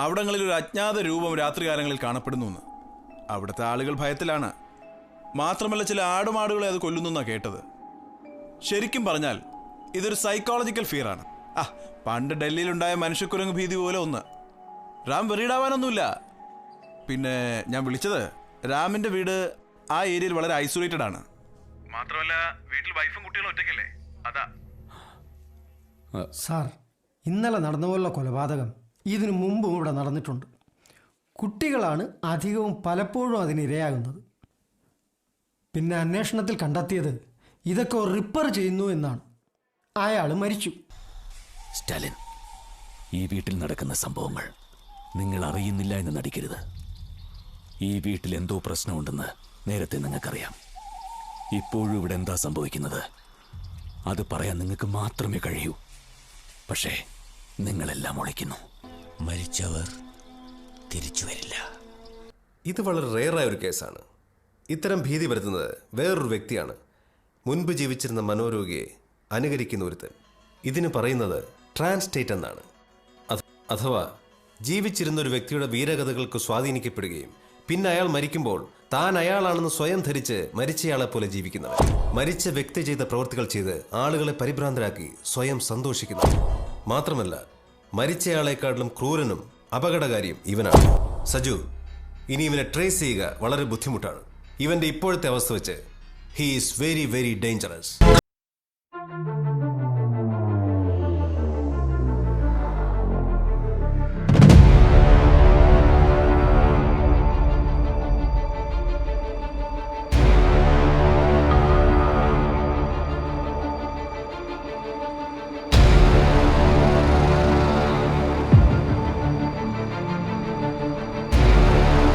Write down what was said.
അവിടങ്ങളിൽ ഒരു അജ്ഞാത രൂപം രാത്രികാലങ്ങളിൽ കാണപ്പെടുന്നു. അവിടുത്തെ ആളുകൾ ഭയത്തിലാണ്. മാത്രമല്ല, ചില ആടുമാടുകളെ അത് കൊല്ലുന്നെന്നാണ് കേട്ടത്. ശരിക്കും പറഞ്ഞാൽ ഇതൊരു സൈക്കോളജിക്കൽ ഫിയറാണ്. പണ്ട് ഡൽഹിയിലുണ്ടായ മനുഷ്യക്കുരങ്ങ് ഭീതി പോലെ ഒന്ന്. റാം വെറിയിടാവാനൊന്നുമില്ല. പിന്നെ ഞാൻ വിളിച്ചത്, രാമിന്റെ വീട് ആ ഏരിയയിൽ വളരെ ഐസൊലേറ്റഡ് ആണ്. മാത്രമല്ല, വീട്ടിൽ വൈഫും കുട്ടികളും ഒറ്റയ്ക്കല്ലേ, അതാ. സാർ, ഇന്നലെ നടന്ന പോലുള്ള കൊലപാതകം ഇതിനു മുമ്പും ഇവിടെ നടന്നിട്ടുണ്ട്. കുട്ടികളാണ് അധികവും പലപ്പോഴും അതിനിരയാകുന്നത്. പിന്നെ അന്വേഷണത്തിൽ കണ്ടെത്തിയത് ഇതൊക്കെ റിപ്പയർ ചെയ്യുന്നു എന്നാണ്. അയാൾ മരിച്ചു. സ്റ്റാലിൻ, ഈ വീട്ടിൽ നടക്കുന്ന സംഭവങ്ങൾ നിങ്ങൾ അറിയുന്നില്ല എന്ന് നടിക്കരുത്. ഈ വീട്ടിൽ എന്തോ പ്രശ്നമുണ്ടെന്ന് നേരത്തെ നിങ്ങൾക്കറിയാം. ഇപ്പോഴും ഇവിടെ എന്താ സംഭവിക്കുന്നത് അത് പറയാൻ നിങ്ങൾക്ക് മാത്രമേ കഴിയൂ. പക്ഷേ നിങ്ങളെല്ലാം ഒളിക്കുന്നു. മരിച്ചവർ തിരിച്ചു വരില്ല. ഇത് വളരെ റെയറായ ഒരു കേസാണ്. ഇത്തരം ഭീതി വരുത്തുന്നത് വേറൊരു വ്യക്തിയാണ്. മുൻപ് ജീവിച്ചിരുന്ന മനോരോഗിയെ അനുകരിക്കുന്ന ഒരുത്തൻ. ഇതിന് പറയുന്നത് ട്രാൻസ്റ്റേറ്റ് എന്നാണ്. അഥവാ ജീവിച്ചിരുന്ന ഒരു വ്യക്തിയുടെ വീരകഥകൾക്ക് സ്വാധീനിക്കപ്പെടുകയും പിന്നെ അയാൾ മരിക്കുമ്പോൾ താൻ അയാളാണെന്ന് സ്വയം ധരിച്ച് മരിച്ചയാളെ പോലെ ജീവിക്കുന്നവൻ. മരിച്ച വ്യക്തി ചെയ്ത പ്രവൃത്തികൾ ചെയ്ത് ആളുകളെ പരിഭ്രാന്തരാക്കി സ്വയം സന്തോഷിക്കുന്നു. മാത്രമല്ല, മരിച്ചയാളെക്കാട്ടിലും ക്രൂരനും അപകടകാരിയും ഇവനാണ്. സജു, ഇനി ഇവനെ ട്രേസ് ചെയ്യുക വളരെ ബുദ്ധിമുട്ടാണ്. ഇവന്റെ ഇപ്പോഴത്തെ അവസ്ഥ വെച്ച് he is very very dangerous.